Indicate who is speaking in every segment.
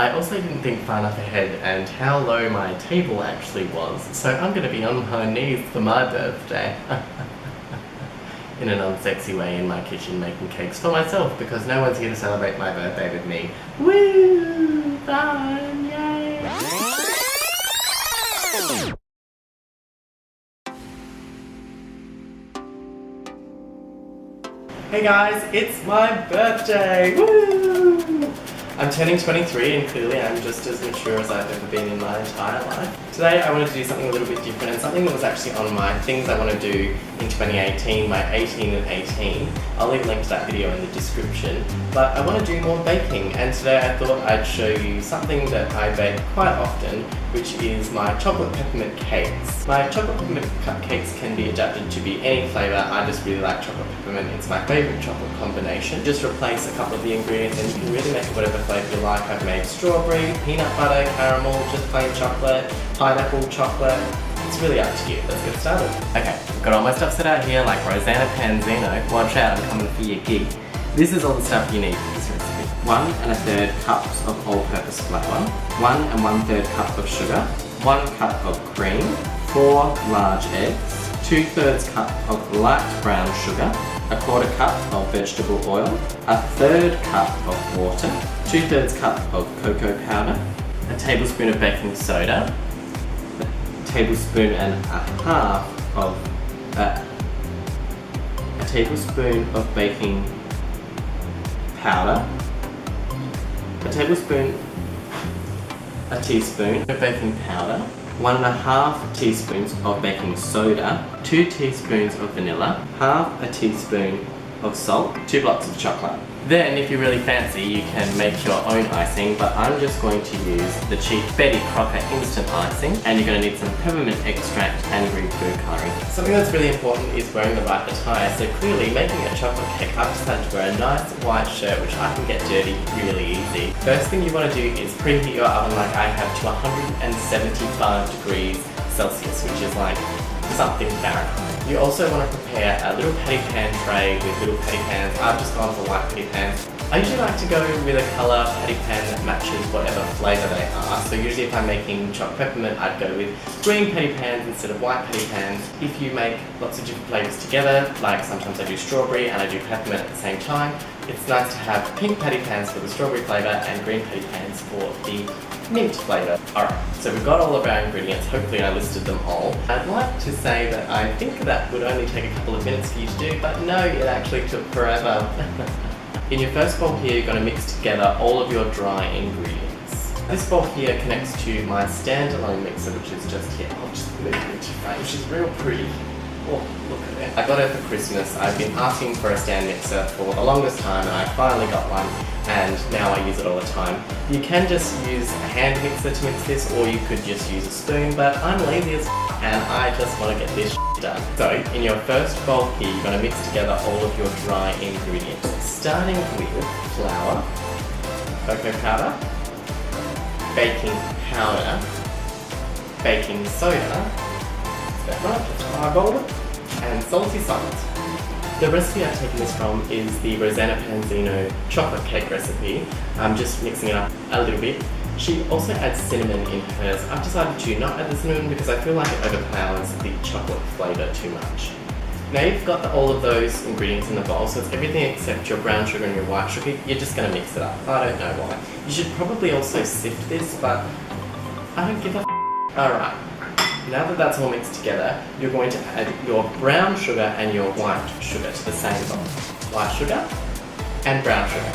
Speaker 1: I also didn't think far enough ahead and how low my table actually was, so I'm going to be on my knees for my birthday. In an unsexy way in my kitchen making cakes for myself because no one's here to celebrate my birthday with me. Woo! Fun! Yay! Hey guys, it's my birthday! Woo! I'm turning 23 and clearly I'm just as mature as I've ever been in my entire life. Today I wanted to do something a little bit different and something that was actually on my things I want to do in 2018, my 18 and 18. I'll leave a link to that video in the description. But I want to do more baking, and today I thought I'd show you something that I bake quite often, which is my chocolate peppermint cakes. My chocolate peppermint cupcakes can be adapted to be any flavour. I just really like chocolate peppermint. It's my favourite chocolate combination. Just replace a couple of the ingredients and you can really make it whatever flavour you like. I've made strawberry, peanut butter, caramel, just plain chocolate, pineapple chocolate. It's really up to you. Let's get started. Okay, I've got all my stuff set out here like Rosanna Panzino. Watch out, I'm coming for your gig. This is all the stuff you need for this recipe. 1 1/3 cups of all-purpose flour, 1 1/3 cup of sugar, 1 cup of cream, 4 large eggs, 2/3 cup of light brown sugar, 1/4 cup of vegetable oil, 1/3 cup of water, 2/3 cup of cocoa powder, a tablespoon of baking soda, a tablespoon and a half of a tablespoon of baking powder, a teaspoon of baking powder, 1 1/2 teaspoons of baking soda, 2 teaspoons of vanilla, half a teaspoon of salt, 2 blocks of chocolate. Then, if you really fancy, you can make your own icing, but I'm just going to use the cheap Betty Crocker instant icing, and you're going to need some peppermint extract and green food colouring. Something that's really important is wearing the right attire, so clearly making a chocolate cake, I've decided to wear a nice white shirt which I can get dirty really easy. First thing you want to do is preheat your oven like I have to 175 degrees Celsius, which is like something Fahrenheit. You also want to prepare a little patty pan tray with little patty pans. I've just gone for white patty pans. I usually like to go with a colour patty pan that matches whatever flavour they are. So usually if I'm making chocolate peppermint, I'd go with green patty pans instead of white patty pans. If you make lots of different flavours together, like sometimes I do strawberry and I do peppermint at the same time, it's nice to have pink patty pans for the strawberry flavour and green patty pans for the mint flavour. Alright, so we've got all of our ingredients. Hopefully I listed them all. I'd like to say that I think that would only take a couple of minutes for you to do, but no, it actually took forever. In your first bowl here, you're going to mix together all of your dry ingredients. This bowl here connects to my standalone mixer, which is just here. I'll just move it into frame. She's real pretty. Oh, look at it. I got her for Christmas. I've been asking for a stand mixer for the longest time and I finally got one, and now I use it all the time. You can just use a hand mixer to mix this, or you could just use a spoon, but I'm lazy as and I just want to get this done. So in your first bowl here, you're going to mix together all of your dry ingredients, starting with flour, cocoa powder, baking powder, baking soda, that's right, just eyeball it, and salty salt. The recipe I've taken this from is the Rosanna Panzino chocolate cake recipe. I'm just mixing it up a little bit. She also adds cinnamon in hers. I've decided to not add the cinnamon because I feel like it overpowers the chocolate flavour too much. Now you've got all of those ingredients in the bowl, so it's everything except your brown sugar and your white sugar. You're just going to mix it up. I don't know why. You should probably also sift this, but I don't give a Alright. Now that that's all mixed together, you're going to add your brown sugar and your white sugar to the same bowl. White sugar and brown sugar.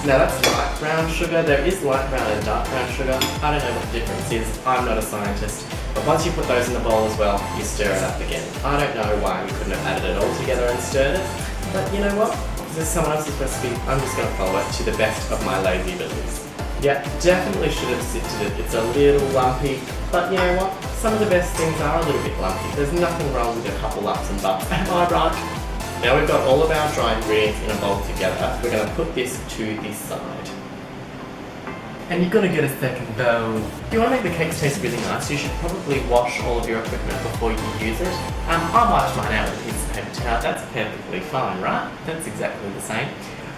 Speaker 1: Now that's light brown sugar. There is light brown and dark brown sugar. I don't know what the difference is. I'm not a scientist. But once you put those in the bowl as well, you stir it up again. I don't know why we couldn't have added it all together and stirred it. But you know what? This is someone else's recipe. I'm just going to follow it to the best of my lazy abilities. Yeah, definitely should have sifted it. It's a little lumpy, but you know what? Some of the best things are a little bit lumpy. There's nothing wrong with a couple ups and bumps. Am I right? Now we've got all of our dry ingredients in a bowl together. We're going to put this to the side. And you've got to get a second bowl. If you want to make the cakes taste really nice, you should probably wash all of your equipment before you use it. I washed mine out with a piece of paper towel. That's perfectly fine, right? That's exactly the same.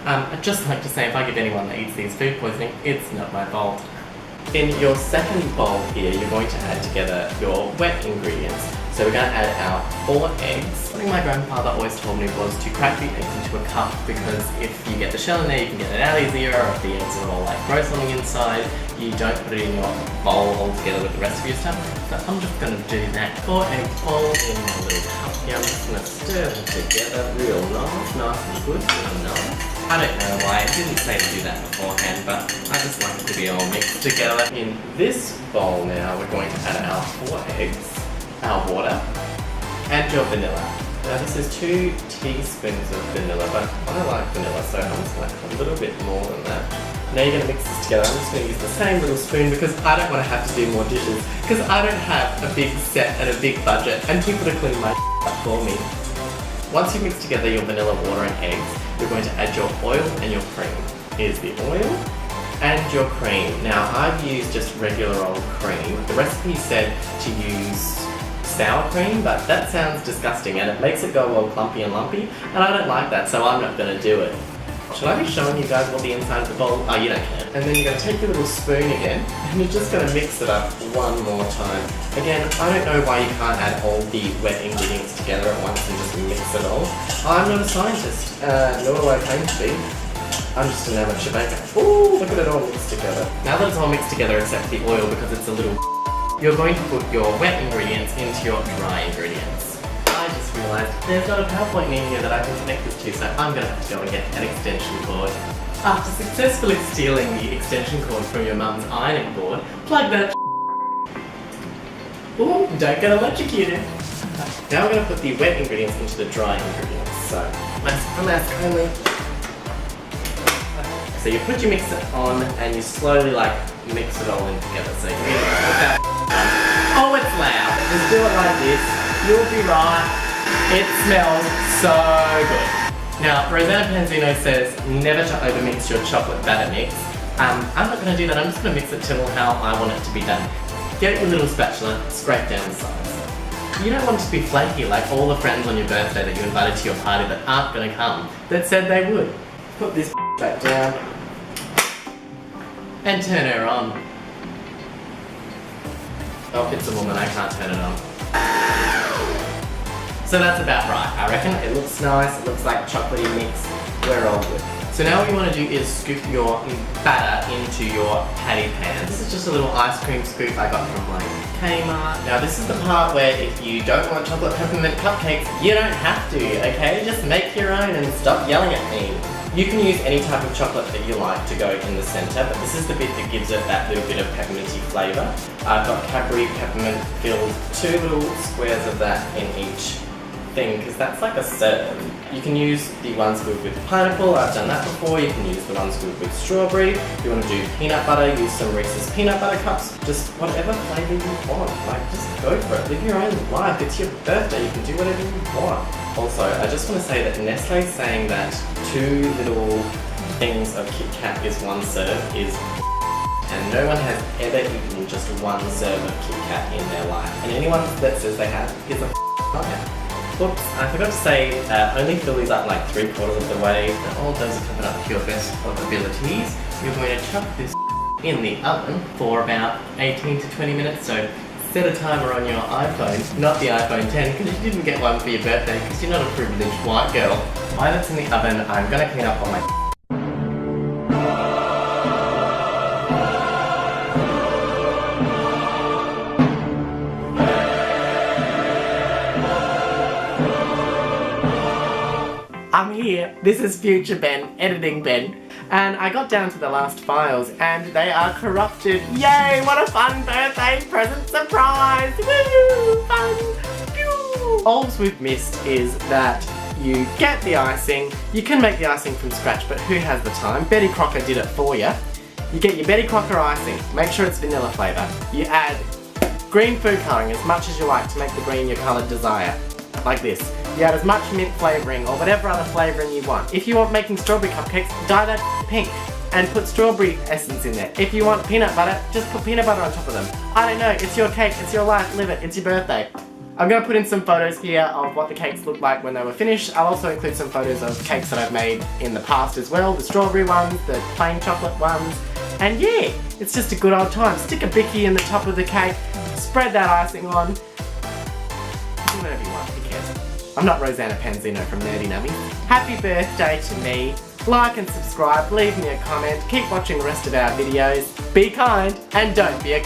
Speaker 1: I'd just like to say if I give anyone that eats these food poisoning, it's not my fault. In your second bowl here, you're going to add together your wet ingredients. So we're going to add our 4 eggs. Something my grandfather always told me was to crack the eggs into a cup, because if you get the shell in there, you can get it out easier, or if the eggs are all like gross on the inside, you don't put it in your bowl all together with the rest of your stuff. So I'm just going to do that. 4 eggs all in my little cup here. I'm just going to stir them together real nice and good, real nice. I don't know why, it didn't say to do that beforehand, but I just like it to be all mixed together. In this bowl now, we're going to add our 4 eggs, our water, and your vanilla. Now this is 2 teaspoons of vanilla, but I like vanilla, so I'm just like a little bit more than that. Now you're going to mix this together. I'm just going to use the same little spoon because I don't want to have to do more dishes, because I don't have a big set and a big budget, and people to clean my up for me. Once you mix together your vanilla, water and eggs, you're going to add your oil and your cream. Here's the oil and your cream. Now I've used just regular old cream. The recipe said to use sour cream, but that sounds disgusting and it makes it go all clumpy and lumpy, and I don't like that, so I'm not going to do it. Should I be showing you guys what the inside of the bowl? Oh, you don't care. And then you're going to take your little spoon again, and you're just going to mix it up one more time. Again, I don't know why you can't add all the wet ingredients together at once and just mix it all. I'm not a scientist, nor do I claim to be. I'm just an amateur baker. Ooh, look at it all mixed together. Now that it's all mixed together except the oil because it's a little you're going to put your wet ingredients into your dry ingredients. I just realised there's not a PowerPoint in here that I can connect this to, so I'm going to have to go and get an extension cord. After successfully stealing the extension cord from your mum's ironing board, plug that ooh, don't get electrocuted. Now we're going to put the wet ingredients into the dry ingredients. So, mask for mask only. So you put your mixer on and you slowly like mix it all in together. So you really put that oh, it's loud. Just do it like this. You'll be right. It smells so good. Now, Rosanna Panzino says never to overmix your chocolate batter mix. I'm not going to do that. I'm just going to mix it till how I want it to be done. Get your little spatula, scrape down the sides. You don't want it to be flaky like all the friends on your birthday that you invited to your party that aren't going to come, that said they would. Put this back down and turn her on. Oh, it's a woman, I can't turn it on. So that's about right, I reckon. It looks nice, it looks like chocolatey mix. We're all good. So now what you want to do is scoop your batter into your patty pan. This is just a little ice cream scoop I got from like Kmart. Now this is the part where if you don't want chocolate peppermint cupcakes, you don't have to, okay? Just make your own and stop yelling at me. You can use any type of chocolate that you like to go in the centre, but this is the bit that gives it that little bit of pepperminty flavour. I've got Cadbury peppermint filled 2 little squares of that in each thing, because that's like a serve. You can use the one scoop with pineapple, I've done that before. You can use the one scoop with strawberry. If you want to do peanut butter, use some Reese's peanut butter cups. Just whatever flavour you want, like just go for it. Live your own life, it's your birthday, you can do whatever you want. Also, I just want to say that Nestle's saying that 2 little things of Kit Kat is one serve is and no one has ever eaten just one serve of Kit Kat in their life. And anyone that says they have is a liar. Oops, I forgot to say, only fill these up like 3/4 of the way. Now all those are coming up to your best of abilities. You're going to chuck this in the oven for about 18 to 20 minutes, so set a timer on your iPhone, not the iPhone 10, because you didn't get one for your birthday because you're not a privileged white girl. While it's in the oven, I'm going to clean up on my I'm here. This is Future Ben, Editing Ben, and I got down to the last files and they are corrupted. Yay, what a fun birthday present surprise! Woo, fun! Pew. All we've missed is that you get the icing. You can make the icing from scratch, but who has the time? Betty Crocker did it for you. You get your Betty Crocker icing. Make sure it's vanilla flavour. You add green food colouring as much as you like to make the green your coloured desire. Like this. You add as much mint flavouring or whatever other flavouring you want. If you want making strawberry cupcakes, dye that pink and put strawberry essence in there. If you want peanut butter, just put peanut butter on top of them. I don't know, it's your cake, it's your life, live it, it's your birthday. I'm going to put in some photos here of what the cakes look like when they were finished. I'll also include some photos of cakes that I've made in the past as well, the strawberry ones, the plain chocolate ones, and yeah, it's just a good old time. Stick a bicky in the top of the cake, spread that icing on, do whatever you want, who cares? I'm not Rosanna Panzino from Nerdy Nummy. Happy birthday to me. Like and subscribe, leave me a comment, keep watching the rest of our videos, be kind, and don't be a